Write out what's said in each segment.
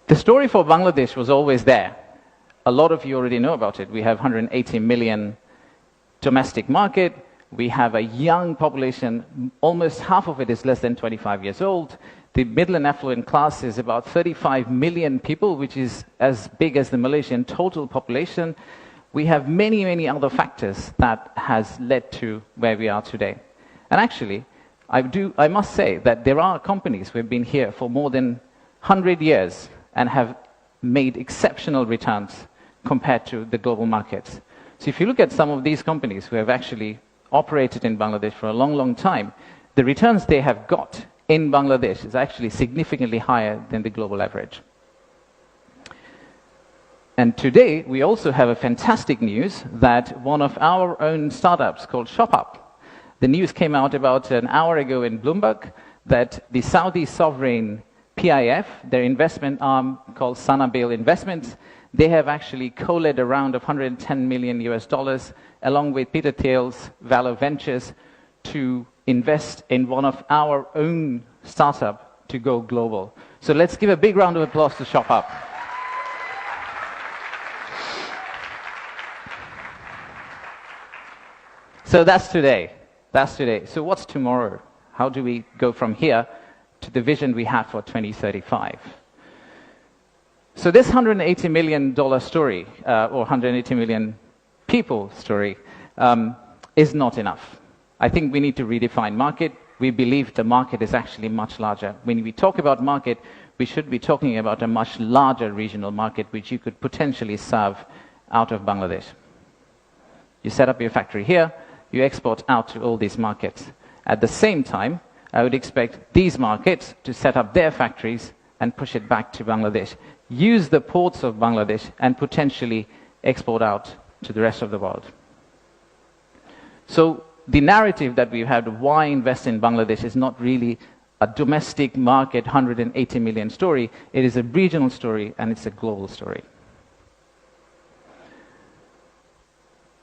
The story for Bangladesh was always there. A lot of you already know about it. We have 180 million domestic market. We have a young population. Almost half of it is less than 25 years old. The middle and affluent class is about 35 million people, which is as big as the Malaysian total population. We have many, many other factors that has led to where we are today. And actually, I must say that there are companies who have been here for more than 100 years and have made exceptional returns compared to the global markets. So if you look at some of these companies who have actually operated in Bangladesh for a long, long time, the returns they have got in Bangladesh is actually significantly higher than the global average. And today, we also have a fantastic news that one of our own startups called ShopUp, the news came out about an hour ago in Bloomberg that the Saudi sovereign PIF, their investment arm called Sanabil Investments, they have actually co-led a round of $110 million along with Peter Thiel's Valor Ventures to invest in one of our own startup to go global. So let's give a big round of applause to ShopUp. So that's today. So what's tomorrow? How do we go from here to the vision we have for 2035? So this $180 million story, or 180 million people story, is not enough. I think we need to redefine market. We believe the market is actually much larger. When we talk about market, we should be talking about a much larger regional market which you could potentially serve out of Bangladesh. You set up your factory here, you export out to all these markets. At the same time, I would expect these markets to set up their factories and push it back to Bangladesh. Use the ports of Bangladesh and potentially export out to the rest of the world. So the narrative that we've had of why invest in Bangladesh is not really a domestic market 180 million story. It is a regional story and it's a global story.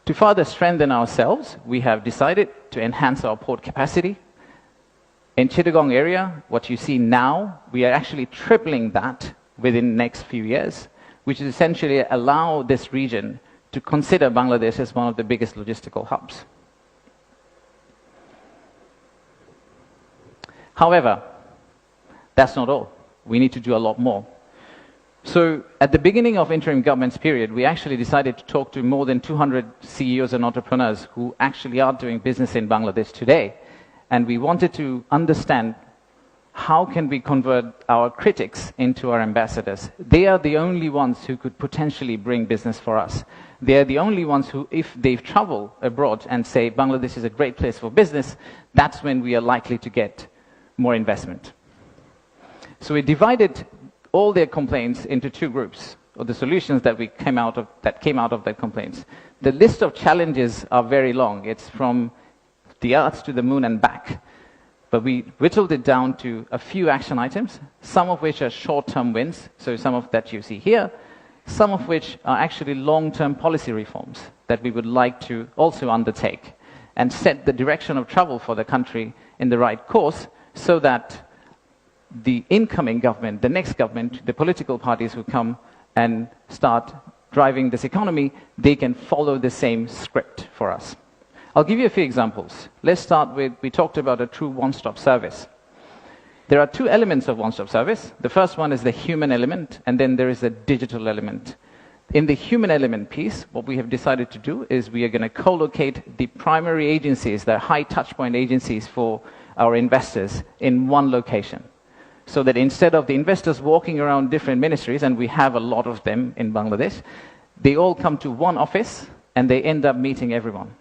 To further strengthen ourselves, we have decided to enhance our port capacity. In Chittagong area, what you see now, we are actually tripling that within the next few years, which is essentially allow this region to consider Bangladesh as one of the biggest logistical hubs. However, that's not all. We need to do a lot more. So at the beginning of interim government's period, we actually decided to talk to more than 200 CEOs and entrepreneurs who actually are doing business in Bangladesh today. And we wanted to understand how can we convert our critics into our ambassadors. They are the only ones who could potentially bring business for us. They are the only ones who, if they've traveled abroad and say Bangladesh is a great place for business, that's when we are likely to get more investment. So we divided all their complaints into two groups, or the solutions that came out of their complaints. The list of challenges are very long. It's from the earth to the moon and back. But we whittled it down to a few action items, some of which are short-term wins, so some of that you see here, some of which are actually long-term policy reforms that we would like to also undertake and set the direction of travel for the country in the right course so that the incoming government, the next government, the political parties who come and start driving this economy, they can follow the same script for us. I'll give you a few examples. Let's start with, we talked about a true one-stop service. There are two elements of one-stop service. The first one is the human element, and then there is a digital element. In the human element piece, what we have decided to do is we are going to co-locate the primary agencies, the high touchpoint agencies for our investors in one location. So that instead of the investors walking around different ministries, and we have a lot of them in Bangladesh, they all come to one office and they end up meeting everyone.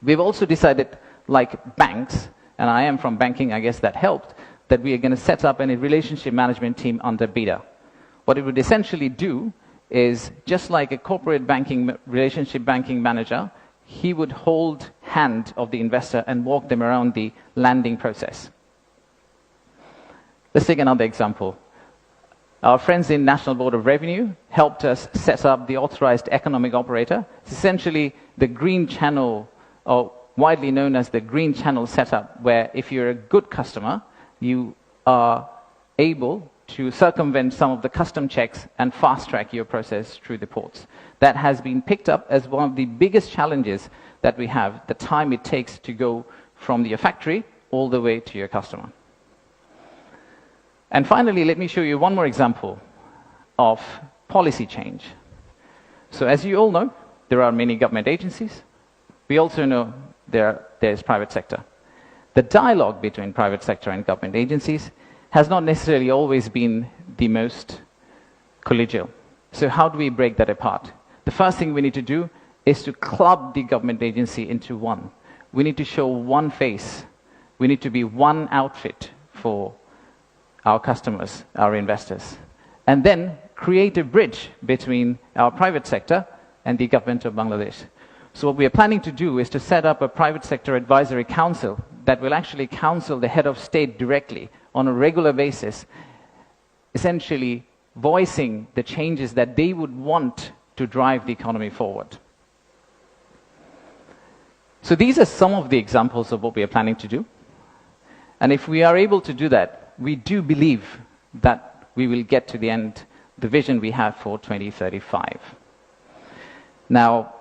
We've also decided, like banks, and I am from banking, I guess that helped, that we are going to set up a relationship management team under BIDA. What it would essentially do is, just like a corporate banking, relationship banking manager, he would hold hand of the investor and walk them around the landing process. Let's take another example. Our friends in National Board of Revenue helped us set up the authorized economic operator. It's essentially the green channel, or widely known as the green channel setup, where if you're a good customer, you are able to circumvent some of the custom checks and fast-track your process through the ports. That has been picked up as one of the biggest challenges that we have, the time it takes to go from your factory all the way to your customer. And finally, let me show you one more example of policy change. So as you all know, there are many government agencies. We also know there's private sector. The dialogue between private sector and government agencies has not necessarily always been the most collegial. So how do we break that apart? The first thing we need to do is to club the government agency into one. We need to show one face. We need to be one outfit for our customers, our investors. And then create a bridge between our private sector and the government of Bangladesh. So what we are planning to do is to set up a private sector advisory council that will actually counsel the head of state directly on a regular basis, essentially voicing the changes that they would want to drive the economy forward. So these are some of the examples of what we are planning to do. And if we are able to do that, we do believe that we will get to the end, the vision we have for 2035. Now,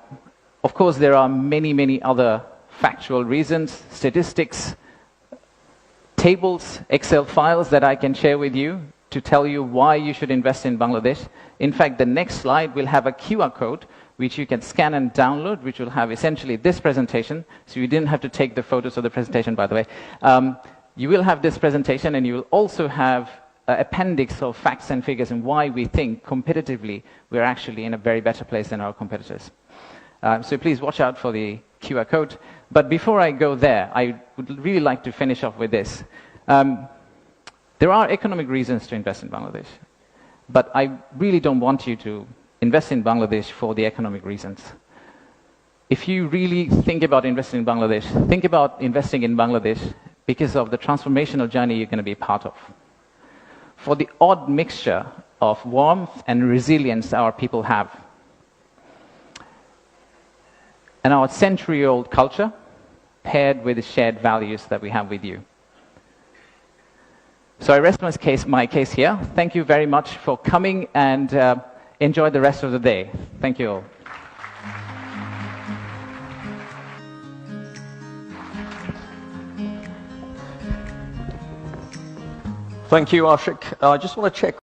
of course, there are many, many other factual reasons, statistics, tables, Excel files that I can share with you to tell you why you should invest in Bangladesh. In fact, the next slide will have a QR code which you can scan and download, which will have essentially this presentation. So you didn't have to take the photos of the presentation, by the way. You will have this presentation, and you will also have an appendix of facts and figures and why we think competitively we're actually in a very better place than our competitors. So please watch out for the QR code. But before I go there, I would really like to finish off with this. There are economic reasons to invest in Bangladesh, but I really don't want you to invest in Bangladesh for the economic reasons. If you really think about investing in Bangladesh, think about investing in Bangladesh because of the transformational journey you're going to be part of. For the odd mixture of warmth and resilience our people have, and our century-old culture paired with the shared values that we have with you. So I rest my case here. Thank you very much for coming, and enjoy the rest of the day. Thank you all. Thank you, Ashik. I just want to check